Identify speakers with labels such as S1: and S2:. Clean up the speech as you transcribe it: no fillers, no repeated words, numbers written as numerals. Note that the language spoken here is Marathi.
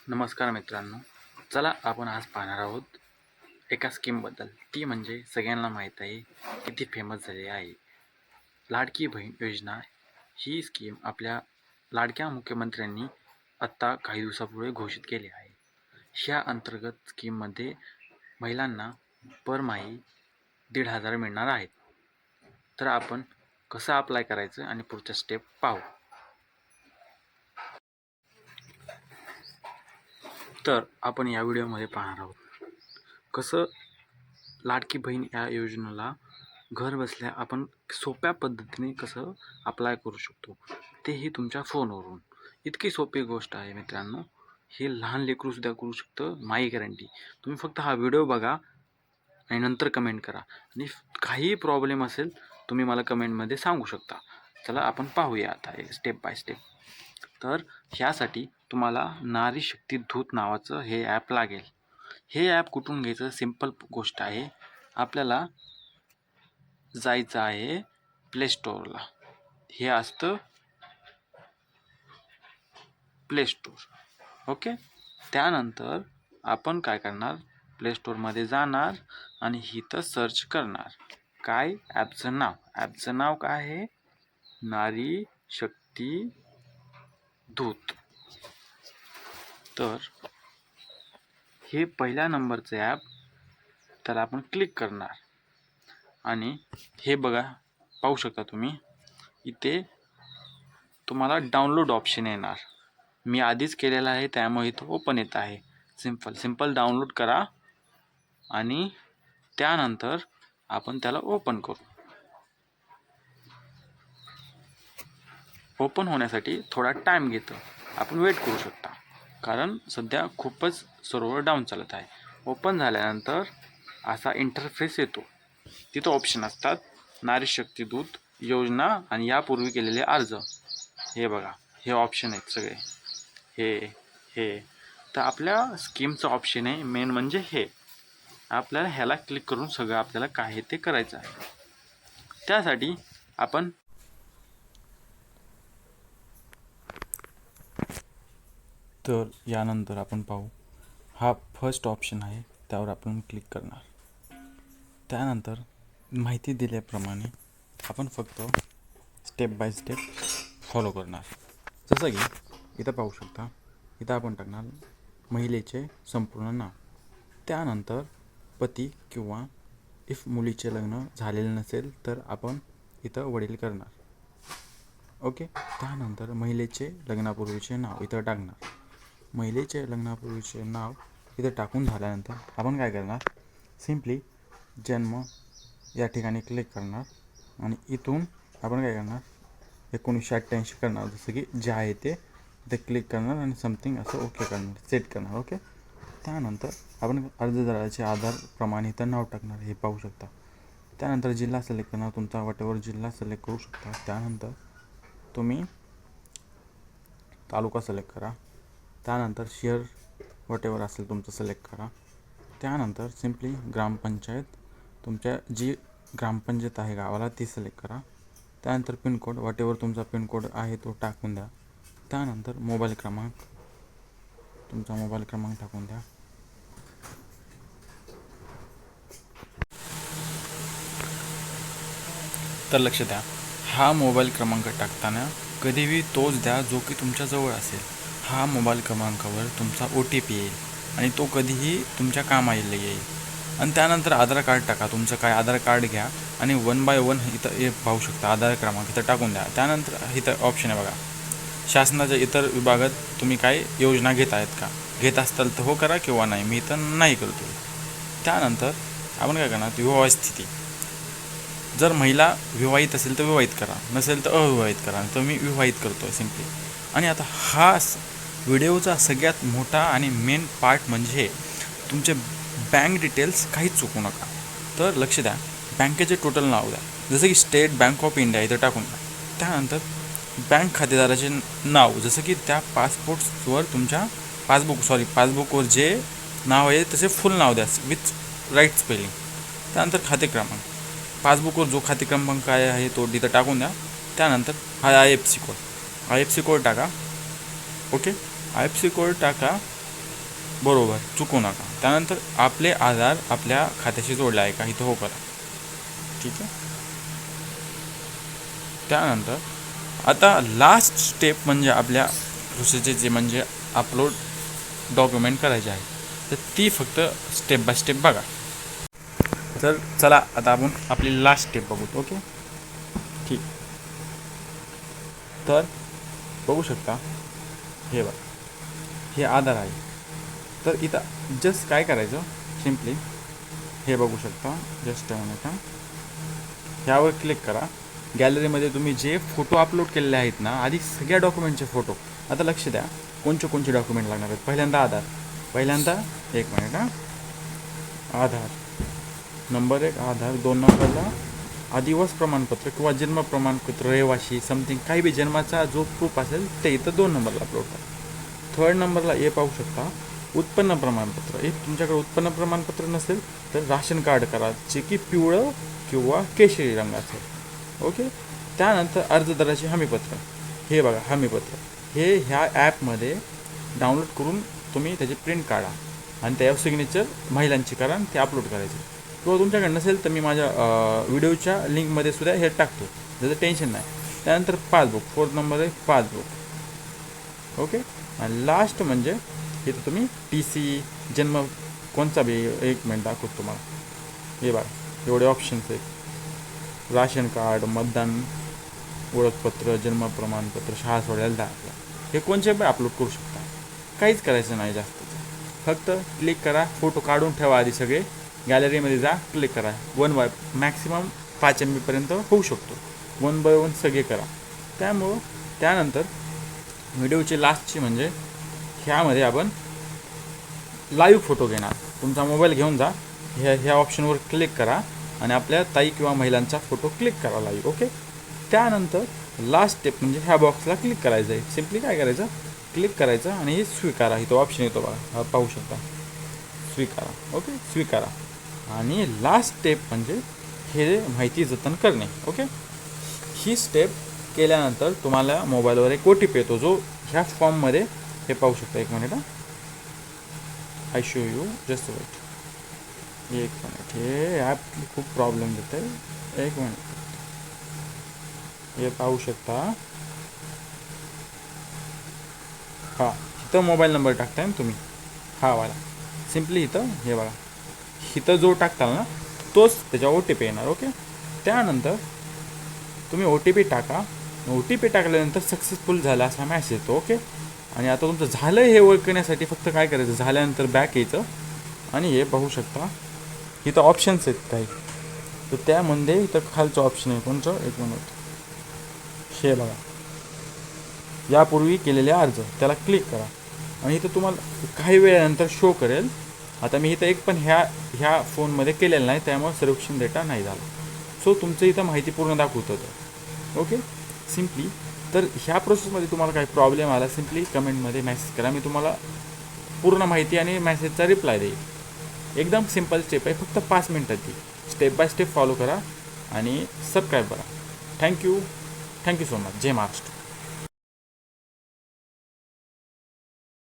S1: नमस्कार मित्रांनो, चला आपण आज पाहणार आहोत एका स्कीमबद्दल. ती म्हणजे सगळ्यांना माहीत आहे, किती फेमस झाली आहे. लाडकी बहीण योजना ही स्कीम आपल्या लाडक्या मुख्यमंत्र्यांनी आत्ता काही दिवसापूर्वी घोषित केली आहे. ह्या अंतर्गत स्कीममध्ये महिलांना परमाही 1,500 मिळणार आहेत. तर आपण कसं अप्लाय करायचं आणि पुढच्या स्टेप पाहू. तर आपण या व्हिडिओमध्ये पाहणार आहोत कसं लाडकी बहीण या योजनेला घर बसल्या आपण सोप्या पद्धतीने कसं अप्लाय करू शकतो, तेही तुमच्या फोनवरून. इतकी सोपी गोष्ट आहे मित्रांनो. हे लहान लेकरूसुद्धा करू शकतं, माई गॅरंटी. तुम्ही फक्त हा व्हिडिओ बघा आणि नंतर कमेंट करा. आणि काही प्रॉब्लेम असेल तुम्ही मला कमेंटमध्ये सांगू शकता. चला आपण पाहूया आता स्टेप बाय स्टेप. तर ह्यासाठी तुम्हाला नारी शक्ती दूत नावाचं हे ॲप लागेल. हे ॲप कुठून घ्यायचं? सिम्पल गोष्ट आहे. आपल्याला जायचं आहे प्ले स्टोअरला. हे असतं प्ले स्टोअर. ओके. त्यानंतर आपण काय करणार, प्ले स्टोअरमध्ये जाणार आणि इथं सर्च करणार. काय? ॲपचं नाव काय आहे? नारी शक्ती दूत. तर हे पहिल्या नंबरचं ॲप, त्याला आपण क्लिक करणार आणि हे बघा, पाहू शकता तुम्ही इथे तुम्हाला डाउनलोड ऑप्शन येणार. मी आधीच केलेला आहे त्यामुळे इथं ओपन येत आहे. सिंपल डाउनलोड करा आणि त्यानंतर आपण त्याला ओपन करू. ओपन होण्यासाठी थोडा टाईम घेतं, आपण वेट करू शकता, कारण सध्या खूपच सर्व्हर डाऊन चालत आहे. ओपन झाल्यानंतर असा इंटरफेस येतो. तिथं ऑप्शन असतात नारी शक्ती दूत योजना आणि यापूर्वी केलेले अर्ज. हे बघा, हे ऑप्शन आहेत सगळे. हे तर आपल्या स्कीमचं ऑप्शन आहे मेन म्हणजे हे. आपल्याला ह्याला क्लिक करून सगळं आपल्याला काय ते करायचं आहे. त्यासाठी आपण तर यानंतर आपण पाहू, हा फर्स्ट ऑप्शन आहे, त्यावर आपण क्लिक करणार. त्यानंतर माहिती दिल्याप्रमाणे आपण फक्त स्टेप बाय स्टेप फॉलो करणार. जसं की इथं पाहू शकता, इथं आपण टाकणार महिलेचे संपूर्ण नाव. त्यानंतर पती किंवा इफ मुलीचे लग्न झालेले नसेल तर आपण इथं वडील करणार. ओके. त्यानंतर महिलेचे लग्नापूर्वीचे नाव इथं टाकणार. महिलेचे लग्नापूर्वीचे नाव इथं टाकून झाल्यानंतर आपण काय करणार, सिम्पली जन्म या ठिकाणी क्लिक करणार आणि इथून आपण काय करणार, 1988 करणार. जसं की जे आहे ते इथे क्लिक करणार आणि समथिंग असं ओके करणार, सेट करणार. ओके. त्यानंतर आपण अर्जदाराचे आधार प्रमाणे इथं नाव टाकणार, हे पाहू शकता. त्यानंतर जिल्हा सिलेक्ट करणार, तुमचा वॉटेवर जिल्हा सिलेक्ट करू शकता. त्यानंतर तुम्ही तालुका सिलेक्ट करा. त्यानंतर शहर वॉटेवर असेल तुमचं सिलेक्ट करा. त्यानंतर सिम्पली ग्रामपंचायत, तुमच्या जी ग्रामपंचायत आहे गावाला ती सिलेक्ट करा. त्यानंतर पिनकोड, वॉटेवर तुमचा पिनकोड आहे तो टाकून द्या. त्यानंतर मोबाईल क्रमांक, तुमचा मोबाईल क्रमांक टाकून द्या. तर लक्ष द्या, हा मोबाईल क्रमांक टाकताना कधीही तोच द्या जो की तुमच्याजवळ असेल. हा मोबाईल क्रमांकावर तुमचा OTP येईल आणि तो कधीही तुमच्या कामाला येईल. आणि त्यानंतर आधार कार्ड टाका, तुमचं काय आधार कार्ड घ्या आणि 1 बाय 1 इथं हे पाहू शकता, आधार क्रमांक इथं टाकून द्या. त्यानंतर इथं ऑप्शन आहे बघा, शासनाच्या इतर विभागात तुम्ही काय योजना घेत आहेत का, घेत असताल तर हो करा किंवा नाही. मी इथं नाही करतो. त्यानंतर आपण काय करणार, विवाह स्थिती, जर महिला विवाहित असेल तर विवाहित करा, नसेल तर अविवाहित करा. तर मी विवाहित करतो आहे सिम्पली. आणि आता हा व्हिडिओचा सगळ्यात मोठा आणि मेन पार्ट म्हणजे तुमचे बँक डिटेल्स काहीच चुकू नका. तर लक्ष द्या, बँकेचे टोटल नाव द्या, जसं की स्टेट बँक ऑफ इंडिया इथं टाकून द्या. त्यानंतर बँक खातेदाराचे नाव, जसं की त्या पासपोर्टवर तुमच्या पासबुकवर जे नाव आहे तसे फुल नाव द्या विथ राईट स्पेलिंग. त्यानंतर खाते क्रमांक, पासबुकवर जो खाते क्रमांक काय आहे तो तिथं टाकून द्या. त्यानंतर हा IFSC कोड टाका. ओके. IFSC कोड टाका. बरोबर चुकू नका. त्यानंतर आपले आधार आपल्या खात्याशी जोडले आहे का इथं हो करा. ठीक आहे. त्यानंतर आता लास्ट स्टेप म्हणजे आपल्या प्रोसेसचे म्हणजे अपलोड डॉक्युमेंट करायचे आहे. तर ती फक्त स्टेप बाय स्टेप बघा. तर चला आता आपण आपली लास्ट स्टेप बघू. ओके ठीक. तर बघू शकता हे बघा, हे आधार आहे. तर इथं जस्ट काय करायचं, सिम्पली हे बघू शकता. जस्ट मिनिट, ह्यावर क्लिक करा. गॅलरीमध्ये तुम्ही जे फोटो अपलोड केलेले आहेत ना, आधी सगळ्या डॉक्युमेंटचे फोटो. आता लक्ष द्या कोणते डॉक्युमेंट लागणार आहेत. पहिल्यांदा आधार, पहिल्यांदा एक मिनिट आधार नंबर 1 आधार. 2 नंबरला आदिवास प्रमाणपत्र किंवा जन्म प्रमाणपत्र, रहिवाशी समथिंग काही बी जन्माचा जो प्रूफ असेल ते इथं 2 नंबरला अपलोड करा. 3rd नंबरला हे पाहू शकता उत्पन्न प्रमाणपत्र. एक तुमच्याकडे उत्पन्न प्रमाणपत्र नसेल तर राशन कार्ड करा, जे की पिवळं किंवा केशरी रंगाचं. ओके. त्यानंतर अर्जदाराचे हमीपत्र. हे बघा हमीपत्र, हे ह्या ॲपमध्ये डाउनलोड करून तुम्ही त्याची प्रिंट काढा आणि त्यावर सिग्नेचर महिलांची करा आणि ते अपलोड करायचे. किंवा तुमच्याकडे नसेल तर मी माझ्या व्हिडिओच्या लिंकमध्ये सुद्धा हे टाकतो, त्याचं टेन्शन नाही. त्यानंतर पासबुक. 4th नंबर आहे पासबुक. ओके. आणि लास्ट म्हणजे इथं तुम्ही TC, जन्म कोणचा बी. एक मिनिट दाखवतो तुम्हाला. हे बघा एवढे ऑप्शन्स आहेत. राशन कार्ड, मतदान ओळखपत्र, जन्म प्रमाणपत्र, शाळा सोडायला दाखला, हे कोणचे पण अपलोड करू शकता. काहीच करायचं नाही जास्त. फक्त क्लिक करा, फोटो काढून ठेवा आधी सगळे. गॅलरीमध्ये जा, क्लिक करा. 1 बाय मॅक्सिमम 5 MB पर्यंत होऊ शकतो. 1 बाय 1 सगळे करा. त्यानंतर व्हिडिओची लास्टची म्हणजे ह्यामध्ये आपण लाईव्ह फोटो घेणार. तुमचा मोबाईल घेऊन जा, ह्या ऑप्शनवर क्लिक करा आणि आपल्या ताई किंवा महिलांचा फोटो क्लिक करा लाईव्ह. ओके. त्यानंतर लास्ट स्टेप म्हणजे ह्या बॉक्सला क्लिक करायचं आहे. सिम्पली काय करायचं, क्लिक करायचं आणि हे स्वीकारा. इथं ऑप्शन येतो बघा, हा पाहू शकता, स्वीकारा. ओके स्वीकारा. आणि लास्ट स्टेप म्हणजे हे माहिती जतन करणे. ओके. ही स्टेप केल्यानंतर तुम्हाला मोबाईलवर एक OTP येतो, जो ह्या फॉर्ममध्ये हे पाहू शकता. एक minute, I show you, just wait. एक मिनिट, हे ॲप खूप प्रॉब्लेम देतं आहे. एक मिनिट, हे पाहू शकता. हां, इथं मोबाईल नंबर टाकताय ना तुम्ही, हा वाला. सिम्पली इथं हे बघा, इथं जो टाकताल ना तोच त्याच्या OTP येणार. ओके. त्यानंतर तुम्ही OTP टाका. OTP टाकल्यानंतर सक्सेसफुल झाला असा मॅसेज येतो. ओके. आणि आता तुमचं झालं हे ओळखण्यासाठी फक्त काय करायचं, झाल्यानंतर बॅक यायचं आणि हे पाहू शकता इथं ऑप्शन्स आहेत काही. तर त्यामध्ये इथं खालचं ऑप्शन आहे कोणतं, एक मिनिट, हे बघा, यापूर्वी केलेले अर्ज, त्याला क्लिक करा आणि इथं तुम्हाला काही वेळानंतर शो करेल. आता मी इथं एक पण ह्या फोनमध्ये केलेलं नाही, त्यामुळे सर्वेक्षण डेटा नाही झाला. सो तुमचं इथं माहिती पूर्ण दाखवत होतं. ओके. सिम्पली तर ह्या प्रोसेसमध्ये तुम्हाला काही प्रॉब्लेम आला, सिम्पली कमेंटमध्ये मेसेज करा. मी तुम्हाला पूर्ण माहिती आणि मेसेजचा रिप्लाय देईल. एकदम सिम्पल स्टेप आहे, फक्त 5 मिनटात ती. स्टेप बाय स्टेप फॉलो करा आणि सबस्क्राईब करा. Thank you so much. जय महाराष्ट्र.